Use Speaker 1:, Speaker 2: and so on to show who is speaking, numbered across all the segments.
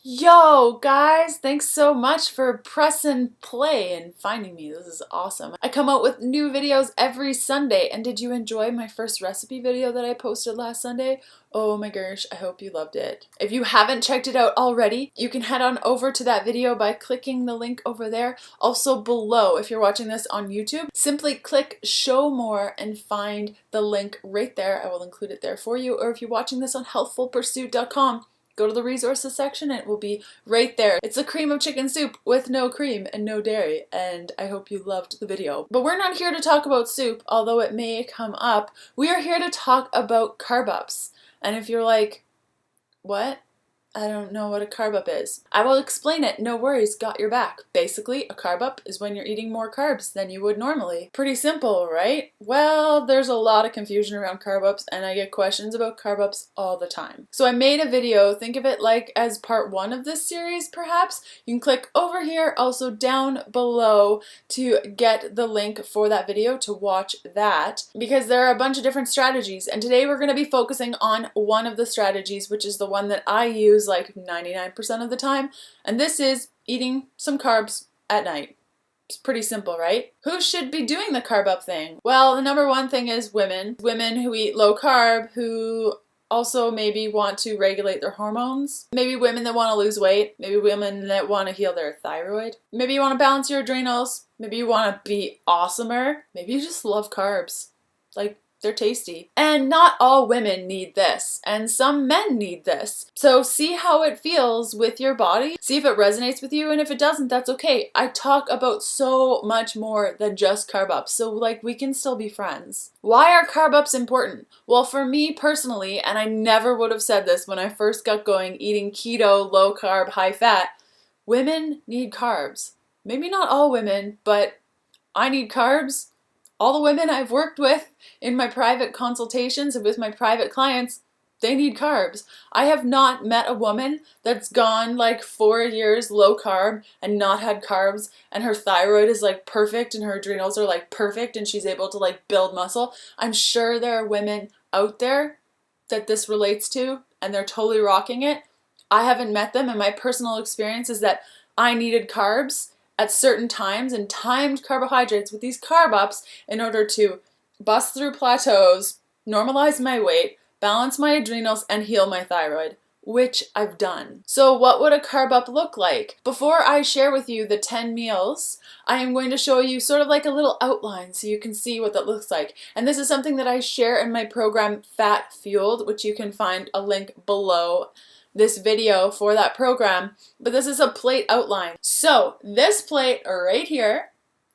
Speaker 1: Yo, guys, thanks so much for pressing play and finding me. This is awesome. I come out with new videos every Sunday, and did you enjoy my first recipe video that I posted last Sunday? Oh my gosh, I hope you loved it. If you haven't checked it out already, you can head on over to that video by clicking the link over there. Also below, if you're watching this on YouTube, simply click show more and find the link right there. I will include it there for you. Or if you're watching this on healthfulpursuit.com, go to the resources section and it will be right there. It's a cream of chicken soup with no cream and no dairy, and I hope you loved the video. But we're not here to talk about soup, although it may come up. We are here to talk about carb ups. And if you're like, what? I don't know what a carb up is. I will explain it, no worries, got your back. Basically, a carb up is when you're eating more carbs than you would normally. Pretty simple, right? Well, there's a lot of confusion around carb ups, and I get questions about carb ups all the time. So I made a video, think of it like as part 1 of this series, perhaps. You can click over here, also down below, to get the link for that video to watch that, because there are a bunch of different strategies, and today we're going to be focusing on one of the strategies, which is the one that I use like 99% of the time, and this is eating some carbs at night. It's pretty simple, right? Who should be doing the carb up thing? Well, the number one thing is women. Women who eat low carb, who also maybe want to regulate their hormones. Maybe women that want to lose weight. Maybe women that want to heal their thyroid. Maybe you want to balance your adrenals. Maybe you want to be awesomer. Maybe you just love carbs. Like, they're tasty. And not all women need this, and some men need this. So see how it feels with your body, see if it resonates with you, and if it doesn't, that's okay. I talk about so much more than just carb ups, so like we can still be friends. Why are carb ups important? Well, for me personally, and I never would have said this when I first got going eating keto, low carb, high fat, women need carbs. Maybe not all women, but I need carbs. All the women I've worked with in my private consultations and with my private clients, they need carbs. I have not met a woman that's gone like 4 years low carb and not had carbs, and her thyroid is like perfect and her adrenals are like perfect and she's able to like build muscle. I'm sure there are women out there that this relates to and they're totally rocking it. I haven't met them, and my personal experience is that I needed carbs at certain times and timed carbohydrates with these carb ups in order to bust through plateaus, normalize my weight, balance my adrenals, and heal my thyroid, which I've done. So what would a carb up look like? Before I share with you the 10 meals, I am going to show you sort of like a little outline so you can see what that looks like. And this is something that I share in my program Fat Fueled, which you can find a link below this video for that program, but this is a plate outline. So this plate right here,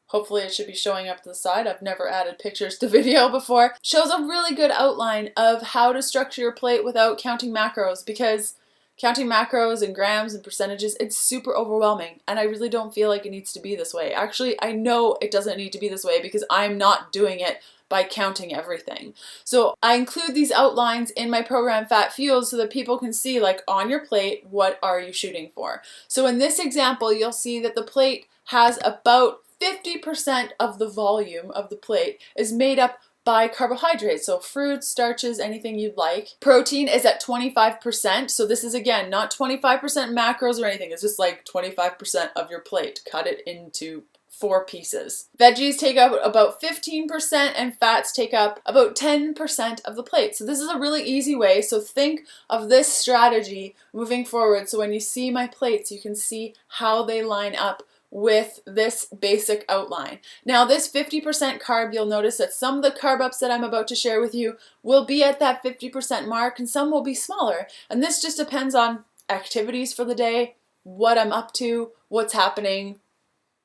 Speaker 1: hopefully it should be showing up to the side, I've never added pictures to video before, shows a really good outline of how to structure your plate without counting macros, because counting macros and grams and percentages, it's super overwhelming, and I really don't feel like it needs to be this way. Actually, I know it doesn't need to be this way because I'm not doing it by counting everything. So I include these outlines in my program Fat Fueled so that people can see, like, on your plate, what are you shooting for. So in this example, you'll see that the plate has about 50% of the volume of the plate is made up by carbohydrates, so fruits, starches, anything you'd like. Protein is at 25%, so this is again not 25% macros or anything, it's just like 25% of your plate. Cut it into 4 pieces. Veggies take up about 15% and fats take up about 10% of the plate. So this is a really easy way, so think of this strategy moving forward, so when you see my plates you can see how they line up with this basic outline. Now this 50% carb, you'll notice that some of the carb ups that I'm about to share with you will be at that 50% mark and some will be smaller. And this just depends on activities for the day, what I'm up to, what's happening,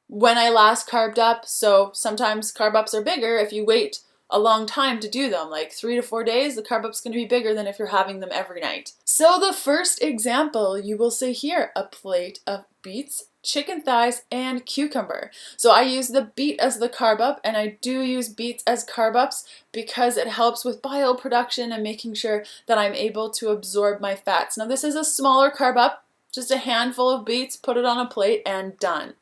Speaker 1: when I last carved up. So sometimes carb ups are bigger if you wait a long time to do them, like 3 to 4 days, the carb up's going to be bigger than if you're having them every night. So the first example you will see here, a plate of beets, chicken thighs, and cucumber. So I use the beet as the carb up, and I do use beets as carb ups because it helps with bile production and making sure that I'm able to absorb my fats. Now this is a smaller carb up, just a handful of beets, put it on a plate, and done.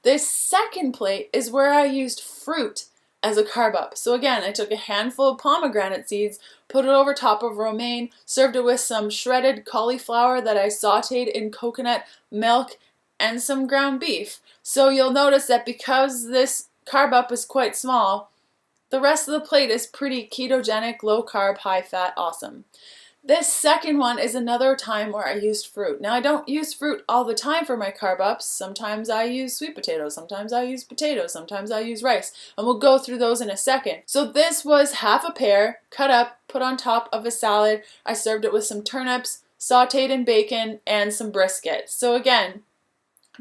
Speaker 1: This second plate is where I used fruit as a carb up. So again, I took a handful of pomegranate seeds, put it over top of romaine, served it with some shredded cauliflower that I sauteed in coconut milk, and some ground beef. So you'll notice that because this carb up is quite small, the rest of the plate is pretty ketogenic, low carb, high fat, awesome. This second one is another time where I used fruit. Now I don't use fruit all the time for my carb ups. Sometimes I use sweet potatoes, sometimes I use potatoes, sometimes I use rice, and we'll go through those in a second. So this was half a pear, cut up, put on top of a salad. I served it with some turnips, sauteed in bacon, and some brisket. So again,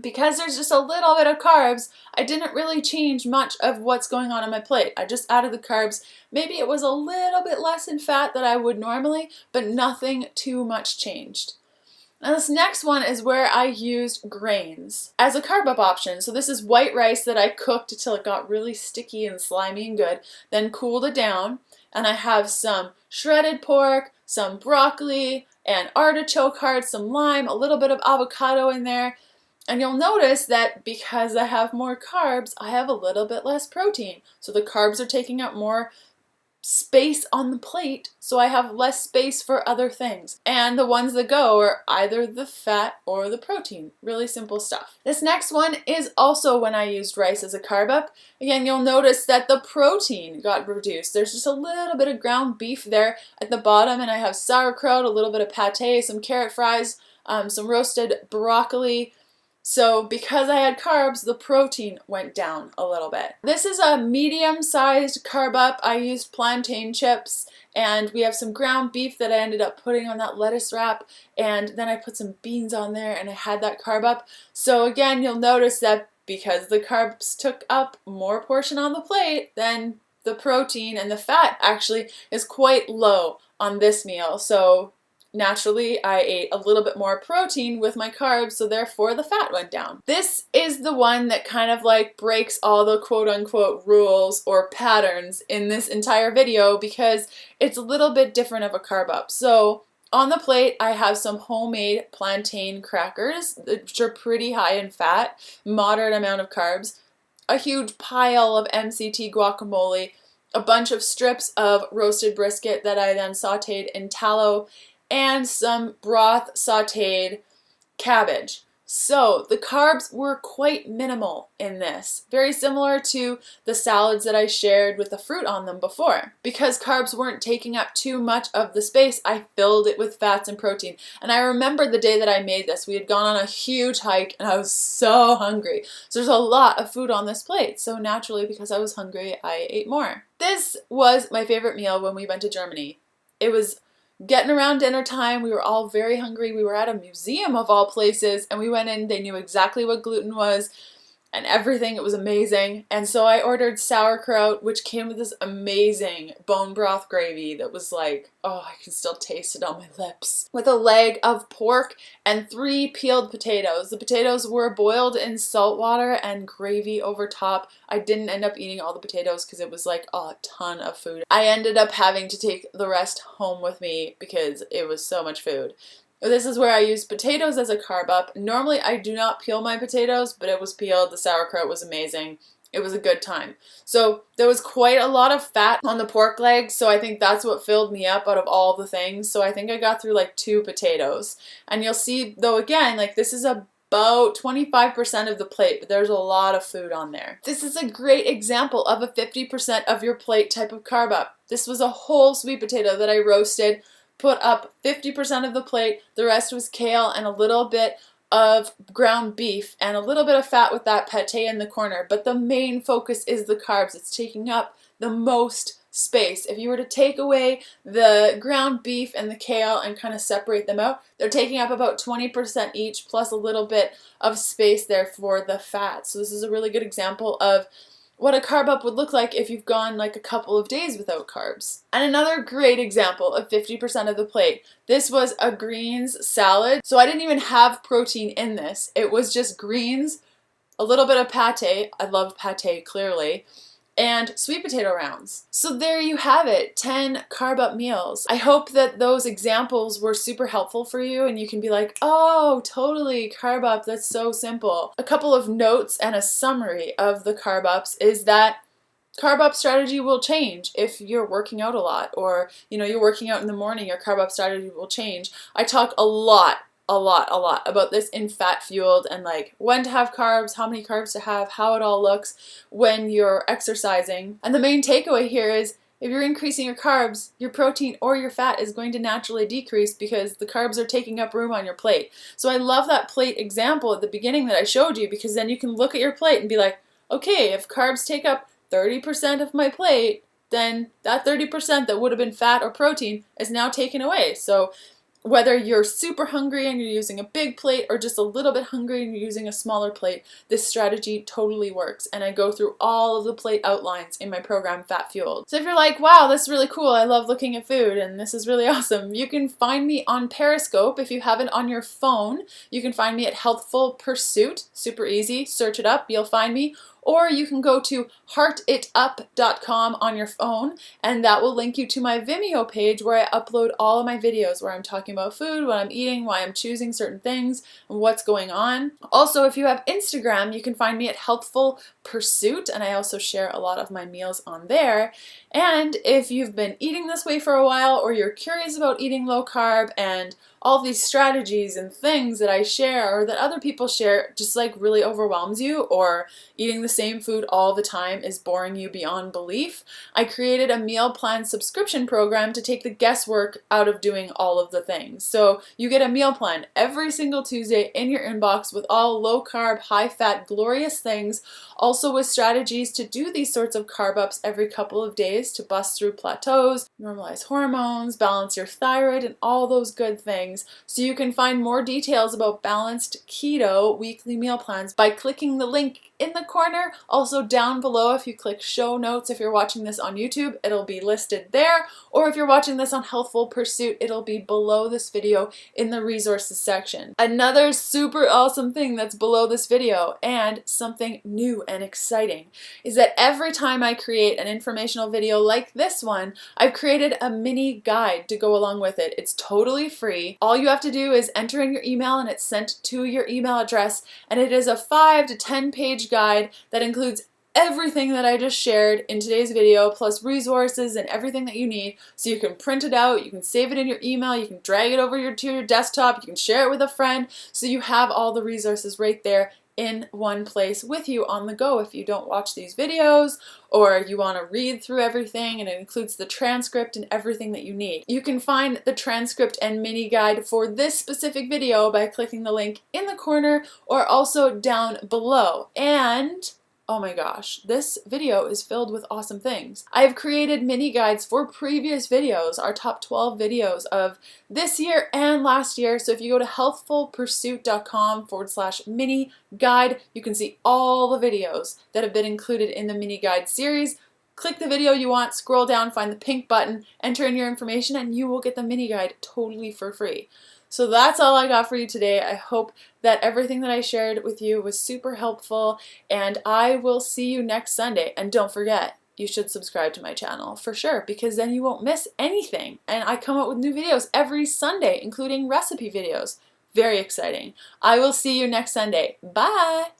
Speaker 1: because there's just a little bit of carbs, I didn't really change much of what's going on my plate. I just added the carbs. Maybe it was a little bit less in fat than I would normally, but nothing too much changed. Now this next one is where I used grains as a carb up option. So this is white rice that I cooked until it got really sticky and slimy and good, then cooled it down. And I have some shredded pork, some broccoli, and artichoke hearts, some lime, a little bit of avocado in there. And you'll notice that because I have more carbs, I have a little bit less protein. So the carbs are taking up more space on the plate, so I have less space for other things. And the ones that go are either the fat or the protein. Really simple stuff. This next one is also when I used rice as a carb up. Again, you'll notice that the protein got reduced. There's just a little bit of ground beef there at the bottom, and I have sauerkraut, a little bit of pate, some carrot fries, some roasted broccoli. So because I had carbs, the protein went down a little bit. This is a medium-sized carb up. I used plantain chips, and we have some ground beef that I ended up putting on that lettuce wrap, and then I put some beans on there, and I had that carb up. So again, you'll notice that because the carbs took up more portion on the plate, then the protein and the fat actually is quite low on this meal. So naturally, I ate a little bit more protein with my carbs, so therefore the fat went down. This is the one that kind of like breaks all the quote-unquote rules or patterns in this entire video because it's a little bit different of a carb up. So on the plate, I have some homemade plantain crackers, which are pretty high in fat, moderate amount of carbs, a huge pile of MCT guacamole, a bunch of strips of roasted brisket that I then sauteed in tallow, and some broth sauteed cabbage. So the carbs were quite minimal in this, very similar to the salads that I shared with the fruit on them before. Because carbs weren't taking up too much of the space, I filled it with fats and protein. And I remember the day that I made this, we had gone on a huge hike and I was so hungry. So there's a lot of food on this plate. So naturally, because I was hungry, I ate more. This was my favorite meal when we went to Germany. It was getting around dinner time, we were all very hungry. We were at a museum of all places, and we went in, they knew exactly what gluten was and everything. It was amazing. And so I ordered sauerkraut, which came with this amazing bone broth gravy that was like, oh, I can still taste it on my lips. With a leg of pork and 3 peeled potatoes. The potatoes were boiled in salt water and gravy over top. I didn't end up eating all the potatoes because it was like a ton of food. I ended up having to take the rest home with me because it was so much food. This is where I use potatoes as a carb up. Normally I do not peel my potatoes, but it was peeled. The sauerkraut was amazing. It was a good time. So there was quite a lot of fat on the pork leg, so I think that's what filled me up out of all the things. So I think I got through like 2 potatoes. And you'll see, though, again, like this is about 25% of the plate, but there's a lot of food on there. This is a great example of a 50% of your plate type of carb up. This was a whole sweet potato that I roasted, put up 50% of the plate. The rest was kale and a little bit of ground beef and a little bit of fat with that pate in the corner. But the main focus is the carbs. It's taking up the most space. If you were to take away the ground beef and the kale and kind of separate them out, they're taking up about 20% each, plus a little bit of space there for the fat. So this is a really good example of what a carb up would look like if you've gone like a couple of days without carbs. And another great example of 50% of the plate. This was a greens salad. So I didn't even have protein in this. It was just greens, a little bit of pate. I love pate, clearly. And sweet potato rounds. So there you have it, 10 carb up meals. I hope that those examples were super helpful for you and you can be like, oh, totally, carb up, that's so simple. A couple of notes and a summary of the carb ups is that carb up strategy will change if you're working out a lot, or you're working out in the morning, your carb up strategy will change. I talk a lot about this in Fat Fueled, and like when to have carbs, how many carbs to have, how it all looks when you're exercising. And the main takeaway here is, if you're increasing your carbs, your protein or your fat is going to naturally decrease because the carbs are taking up room on your plate. So I love that plate example at the beginning that I showed you, because then you can look at your plate and be like, okay, if carbs take up 30% of my plate, then that 30% that would have been fat or protein is now taken away. So whether you're super hungry and you're using a big plate, or just a little bit hungry and you're using a smaller plate, this strategy totally works. And I go through all of the plate outlines in my program, Fat Fueled. So if you're like, wow, this is really cool, I love looking at food and this is really awesome, you can find me on Periscope. If you have it on your phone, you can find me at Healthful Pursuit. Super easy, search it up, you'll find me. Or you can go to heartitup.com on your phone, and that will link you to my Vimeo page where I upload all of my videos where I'm talking about food, what I'm eating, why I'm choosing certain things, and what's going on. Also, if you have Instagram, you can find me at Healthful Pursuit, and I also share a lot of my meals on there. And if you've been eating this way for a while, or you're curious about eating low carb and all these strategies and things that I share or that other people share just like really overwhelms you, or eating the same food all the time is boring you beyond belief, I created a meal plan subscription program to take the guesswork out of doing all of the things. So you get a meal plan every single Tuesday in your inbox with all low carb, high fat, glorious things, also with strategies to do these sorts of carb ups every couple of days to bust through plateaus, normalize hormones, balance your thyroid, and all those good things. So you can find more details about balanced keto weekly meal plans by clicking the link in the corner. Also down below, if you click show notes, if you're watching this on YouTube, it'll be listed there. Or if you're watching this on Healthful Pursuit, it'll be below this video in the resources section. Another super awesome thing that's below this video, and something new and exciting, is that every time I create an informational video like this one, I've created a mini guide to go along with it. It's totally free. All you have to do is enter in your email and it's sent to your email address, and it is a 5 to 10 page guide that includes everything that I just shared in today's video, plus resources and everything that you need. So you can print it out, you can save it in your email, you can drag it over to your desktop, you can share it with a friend, so you have all the resources right there in one place with you on the go if you don't watch these videos, or you want to read through everything, and it includes the transcript and everything that you need. You can find the transcript and mini guide for this specific video by clicking the link in the corner or also down below. And oh my gosh, this video is filled with awesome things. I've created mini guides for previous videos, our top 12 videos of this year and last year. So if you go to healthfulpursuit.com/mini guide, you can see all the videos that have been included in the mini guide series. Click the video you want, scroll down, find the pink button, enter in your information, and you will get the mini guide totally for free. So that's all I got for you today. I hope that everything that I shared with you was super helpful, and I will see you next Sunday. And don't forget, you should subscribe to my channel for sure, because then you won't miss anything. And I come out with new videos every Sunday, including recipe videos. Very exciting. I will see you next Sunday. Bye!